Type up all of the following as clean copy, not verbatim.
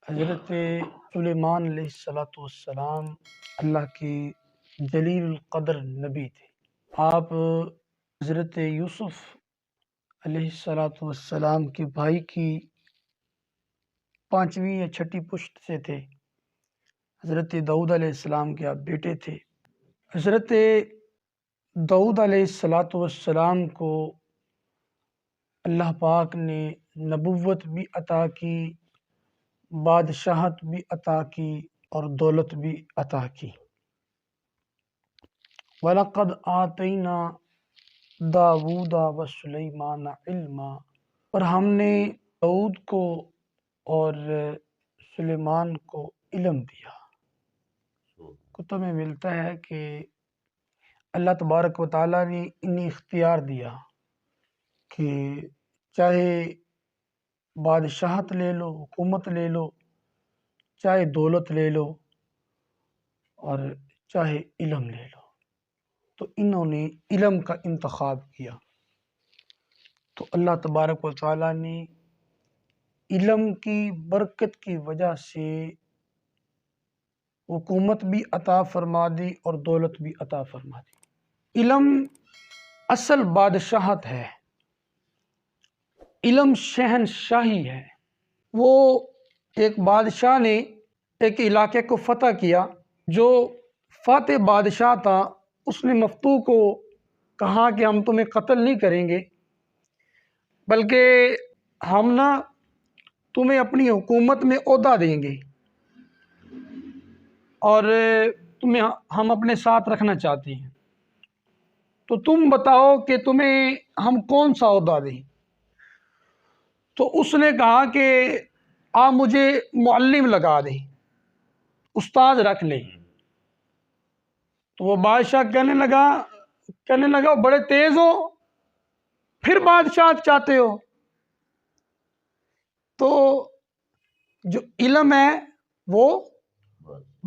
حضرت سلیمان علیہ السلام اللہ کی جلیل القدر نبی تھے۔ آپ حضرت یوسف علیہ السلام کے بھائی کی 5ویں یا 6ٹھی پشت سے تھے۔ حضرت داؤد علیہ السلام کے آپ بیٹے تھے۔ حضرت داؤد علیہ السلام کو اللہ پاک نے نبوت بھی عطا کی، بادشاہت بھی عطا کی اور دولت بھی عطا کی۔ وَلَقَدْ آتَيْنَا دَاوُودَ وَسُلَيْمَانَ عِلْمًا، اور ہم نے داؤد کو اور سلیمان کو علم دیا۔ کتب میں ملتا ہے کہ اللہ تبارک و تعالیٰ نے انہیں اختیار دیا کہ چاہے بادشاہت لے لو، حکومت لے لو، چاہے دولت لے لو اور چاہے علم لے لو۔ تو انہوں نے علم کا انتخاب کیا، تو اللہ تبارک و تعالیٰ نے علم کی برکت کی وجہ سے حکومت بھی عطا فرما دی اور دولت بھی عطا فرما دی۔ علم اصل بادشاہت ہے، علم شہنشاہی ہے۔ وہ ایک بادشاہ نے ایک علاقے کو فتح کیا، جو فاتح بادشاہ تھا اس نے مفتوح کو کہا کہ ہم تمہیں قتل نہیں کریں گے، بلکہ ہم تمہیں اپنی حکومت میں عہدہ دیں گے اور تمہیں ہم اپنے ساتھ رکھنا چاہتے ہیں، تو تم بتاؤ کہ تمہیں ہم کون سا عہدہ دیں۔ تو اس نے کہا کہ آپ مجھے معلم لگا دیں، استاد رکھ لیں۔ تو وہ بادشاہ کہنے لگا بڑے تیز ہو، پھر بادشاہ چاہتے ہو؟ تو جو علم ہے وہ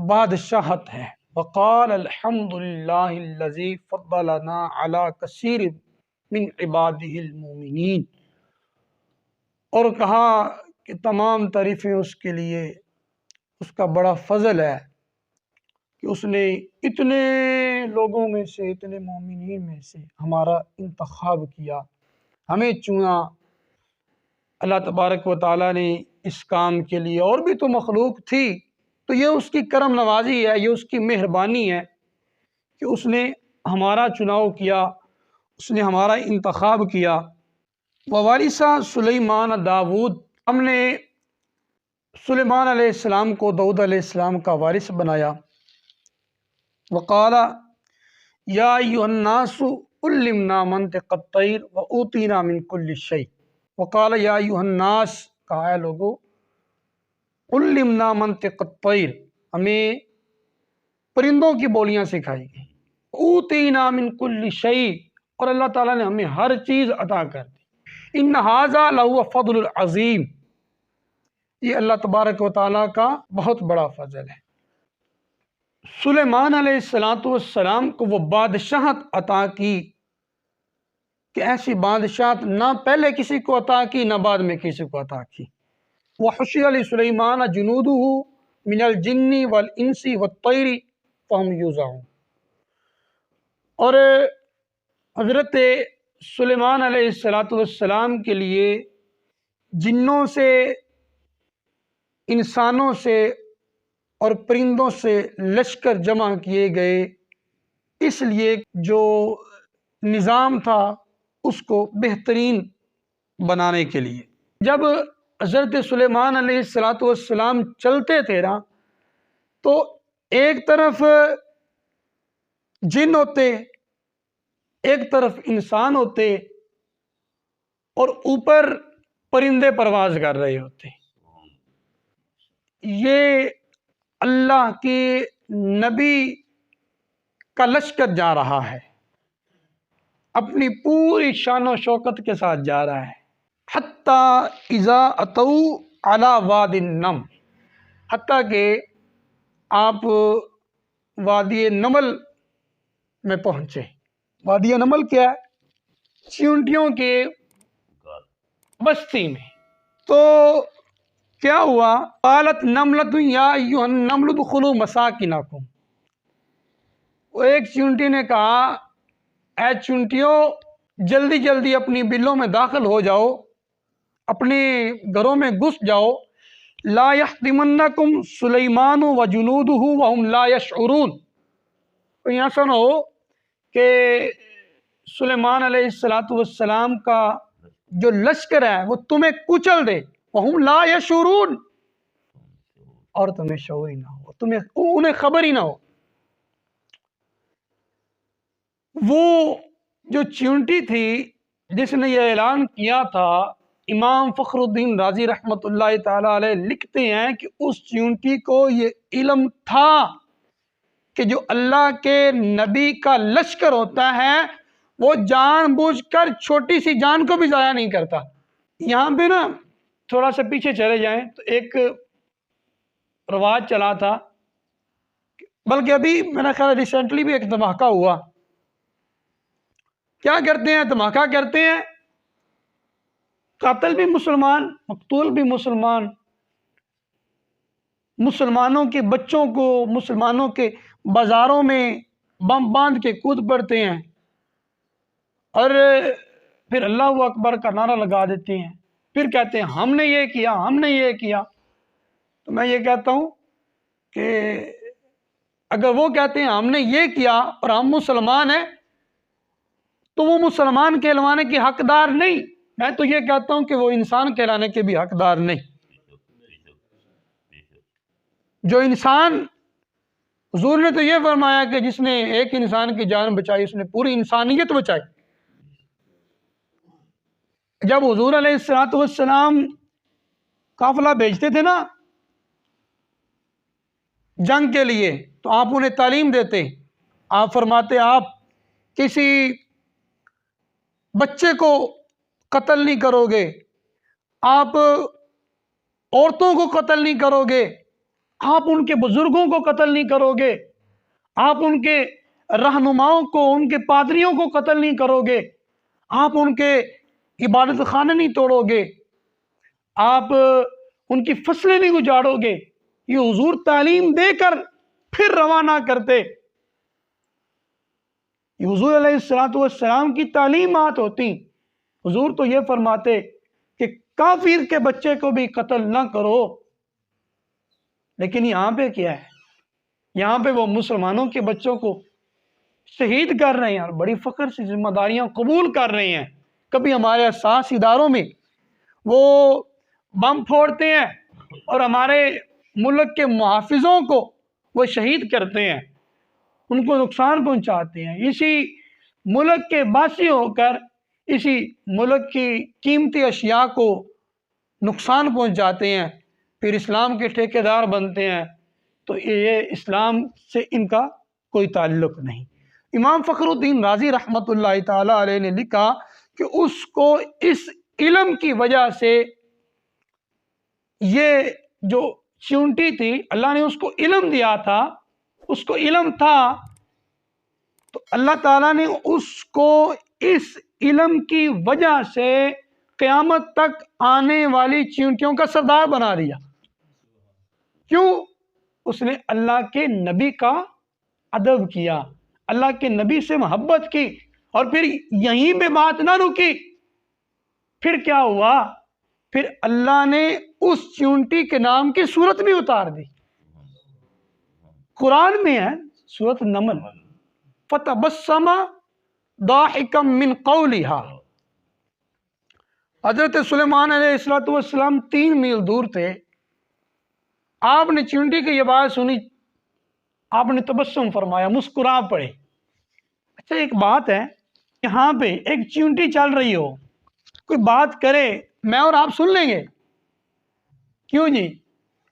بادشاہت ہے۔ وقال الحمد للہ الذی فضلنا علی کثیر من عبادہ المؤمنین، اور کہا کہ تمام تعریفیں اس کے لیے، اس کا بڑا فضل ہے کہ اس نے اتنے لوگوں میں سے، اتنے مومنین میں سے ہمارا انتخاب کیا، ہمیں چنا۔ اللہ تبارک و تعالیٰ نے اس کام کے لیے، اور بھی تو مخلوق تھی، تو یہ اس کی کرم نوازی ہے، یہ اس کی مہربانی ہے کہ اس نے ہمارا چناؤ کیا، اس نے ہمارا انتخاب کیا۔ ووارث سلیمان داود، ہم نے سلیمان علیہ السلام کو داؤد علیہ السلام کا وارث بنایا۔ وقال یا ایھا الناس علمنا منطق الطیر واوتینا من کل شیء۔ وقال یا ایھا الناس، کہا ہے لوگو، علمنا منطق الطیر، ہمیں پرندوں کی بولیاں سکھائی گئی۔ اوتینا من کل شیء، اور اللہ تعالیٰ نے ہمیں ہر چیز عطا کر دی۔ ان ھذا لہو فضل العظیم، یہ اللہ تبارک و تعالیٰ کا بہت بڑا فضل ہے۔ سلیمان علیہ السلام کو وہ بادشاہت عطا کی کہ ایسی بادشاہت نہ پہلے کسی کو عطا کی، نہ بعد میں کسی کو عطا کی۔ وحشر لسلیمان جنودہ من الجن والانس والطیر فہم یوزعون، اور حضرت سلیمان علیہ السلام کے لیے جنوں سے، انسانوں سے اور پرندوں سے لشکر جمع کیے گئے، اس لیے جو نظام تھا اس کو بہترین بنانے کے لیے۔ جب حضرت سلیمان علیہ السلام چلتے تھے تو ایک طرف جن ہوتے، ایک طرف انسان ہوتے، اور اوپر پرندے پرواز کر رہے ہوتے۔ یہ اللہ کے نبی کا لشکر جا رہا ہے، اپنی پوری شان و شوکت کے ساتھ جا رہا ہے۔ حتی اذا اتوا علی وادی النمل، حتیٰ کہ آپ وادی نمل میں پہنچے۔ وادی نمل کیا ہے؟ چیونٹیوں کے بستی میں۔ تو کیا ہوا؟ قالت نملۃ یا ایھا النمل ادخلوا مساکنکم، وہ ایک چیونٹی نے کہا اے چونٹیوں جلدی جلدی اپنی بلوں میں داخل ہو جاؤ، اپنے گھروں میں گھس جاؤ، لا یحطمنکم سلیمان وجنودہ وہم لا یشعرون، تو یہاں سے نہ ہو کہ سلیمان علیہ السلام کا جو لشکر ہے وہ تمہیں کچل دے، وہم لا یشعرون، اور تمہیں شعور ہی نہ ہو، انہیں خبر ہی نہ ہو۔ وہ جو چیونٹی تھی جس نے یہ اعلان کیا تھا، امام فخر الدین رازی رحمۃ اللہ تعالی علیہ لکھتے ہیں کہ اس چیونٹی کو یہ علم تھا کہ جو اللہ کے نبی کا لشکر ہوتا ہے وہ جان بوجھ کر چھوٹی سی جان کو بھی ضائع نہیں کرتا۔ یہاں پہ نا تھوڑا سا پیچھے چلے جائیں تو ایک رواج چلا تھا، بلکہ ابھی میرا خیال ریسنٹلی بھی ایک دھماکہ ہوا۔ کیا کرتے ہیں؟ دھماکہ کرتے ہیں، قاتل بھی مسلمان، مقتول بھی مسلمان، مسلمانوں کے بچوں کو مسلمانوں کے بازاروں میں بم باندھ کے کود پڑتے ہیں، اور پھر اللہ اکبر کا نعرہ لگا دیتے ہیں، پھر کہتے ہیں ہم نے یہ کیا، ہم نے یہ کیا۔ تو میں یہ کہتا ہوں کہ اگر وہ کہتے ہیں ہم نے یہ کیا اور ہم مسلمان ہیں تو وہ مسلمان کہلوانے کے حقدار نہیں، میں تو یہ کہتا ہوں کہ وہ انسان کہلانے کے بھی حقدار نہیں۔ جو انسان، حضور نے تو یہ فرمایا کہ جس نے ایک انسان کی جان بچائی اس نے پوری انسانیت بچائی۔ جب حضور علیہ السلام قافلہ بھیجتے تھے نا جنگ کے لیے تو آپ انہیں تعلیم دیتے، آپ فرماتے آپ کسی بچے کو قتل نہیں کرو گے، آپ عورتوں کو قتل نہیں کرو گے، آپ ان کے بزرگوں کو قتل نہیں کرو گے، آپ ان کے رہنماؤں کو، ان کے پادریوں کو قتل نہیں کرو گے، آپ ان کے عبادت خانے نہیں توڑو گے، آپ ان کی فصلیں نہیں اجاڑو گے۔ یہ حضور تعلیم دے کر پھر روانہ کرتے، یہ حضور علیہ السلام کی تعلیمات ہوتی۔ حضور تو یہ فرماتے کہ کافر کے بچے کو بھی قتل نہ کرو، لیکن یہاں پہ کیا ہے؟ یہاں پہ وہ مسلمانوں کے بچوں کو شہید کر رہے ہیں اور بڑی فخر سے ذمہ داریاں قبول کر رہے ہیں۔ کبھی ہمارے اساس اداروں میں وہ بم پھوڑتے ہیں اور ہمارے ملک کے محافظوں کو وہ شہید کرتے ہیں، ان کو نقصان پہنچاتے ہیں، اسی ملک کے باسی ہو کر اسی ملک کی قیمتی اشیاء کو نقصان پہنچاتے ہیں، پھر اسلام کے ٹھیکیدار بنتے ہیں، تو یہ اسلام سے ان کا کوئی تعلق نہیں۔ امام فخر الدین رازی رحمۃ اللہ تعالی علیہ نے لکھا کہ اس کو اس علم کی وجہ سے، یہ جو چونٹی تھی اللہ نے اس کو علم دیا تھا، اس کو علم تھا تو اللہ تعالیٰ نے اس کو اس علم کی وجہ سے قیامت تک آنے والی چیونٹیوں کا سردار بنا دیا۔ کیوں؟ اس نے اللہ کے نبی کا ادب کیا، اللہ کے نبی سے محبت کی، اور پھر یہیں پہ بات نہ رکی، پھر کیا ہوا؟ پھر اللہ نے اس چیونٹی کے نام کی سورت بھی اتار دی۔ قرآن میں ہے سورت نمل، فَتَبَسَّمَ ضَاحِكًا مِّن قَوْلِهَا۔ حضرت سلیمان علیہ السلام 3 میل دور تھے، آپ نے چیونٹی کی یہ بات سنی، آپ نے تبسم فرمایا، مسکرا پڑے۔ اچھا ایک بات ہے، یہاں پہ ایک چیونٹی چل رہی ہو، کوئی بات کرے، میں اور آپ سن لیں گے؟ کیوں جی؟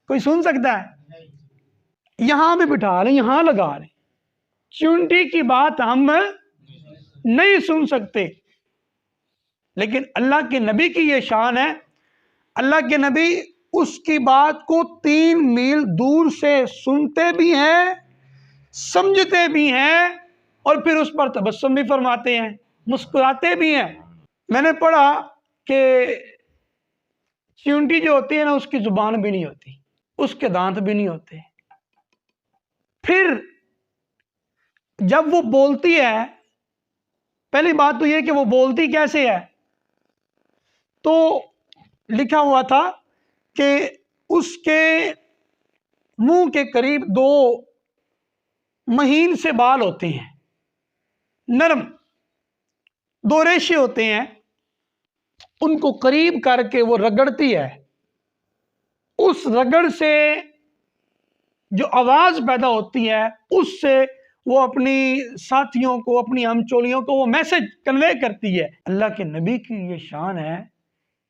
کوئی سن سکتا ہے؟ یہاں پہ بٹھا لیں، یہاں لگا لیں، چیونٹی کی بات ہم نہیں سن سکتے، لیکن اللہ کے نبی کی یہ شان ہے، اللہ کے نبی اس کی بات کو 3 میل دور سے سنتے بھی ہیں، سمجھتے بھی ہیں، اور پھر اس پر تبسم بھی فرماتے ہیں، مسکراتے بھی ہیں۔ میں نے پڑھا کہ چیونٹی جو ہوتی ہے نا اس کی زبان بھی نہیں ہوتی، اس کے دانت بھی نہیں ہوتے، پھر جب وہ بولتی ہے، پہلی بات تو یہ کہ وہ بولتی کیسے ہے، تو لکھا ہوا تھا کہ اس کے منہ کے قریب 2 مہین سے بال ہوتے ہیں، نرم 2 ریشے ہوتے ہیں، ان کو قریب کر کے وہ رگڑتی ہے، اس رگڑ سے جو آواز پیدا ہوتی ہے اس سے وہ اپنی ساتھیوں کو، اپنی ہمچولیوں کو وہ میسج کنوے کرتی ہے۔ اللہ کے نبی کی یہ شان ہے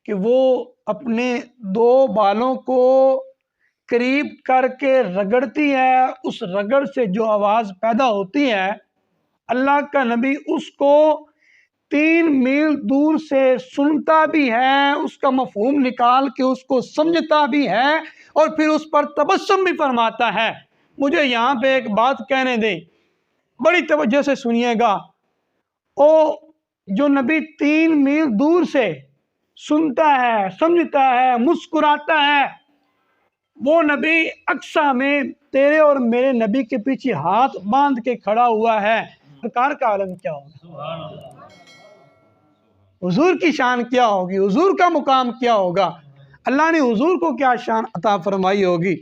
کہ وہ اپنے 2 بالوں کو قریب کر کے رگڑتی ہے، اس رگڑ سے جو آواز پیدا ہوتی ہے اللہ کا نبی اس کو 3 میل دور سے سنتا بھی ہے، اس کا مفہوم نکال کے اس کو سمجھتا بھی ہے، اور پھر اس پر تبسم بھی فرماتا ہے۔ مجھے یہاں پہ ایک بات کہنے دیں، بڑی توجہ سے سنیے گا، جو نبی 3 میل دور سے سنتا ہے، سمجھتا ہے، مسکراتا ہے، وہ نبی اقصی میں تیرے اور میرے نبی کے پیچھے ہاتھ باندھ کے کھڑا ہوا ہے، سرکار کا عالم کیا ہوگا، حضور کی شان کیا ہوگی، حضور کا مقام کیا ہوگا، اللہ نے حضور کو کیا شان عطا فرمائی ہوگی۔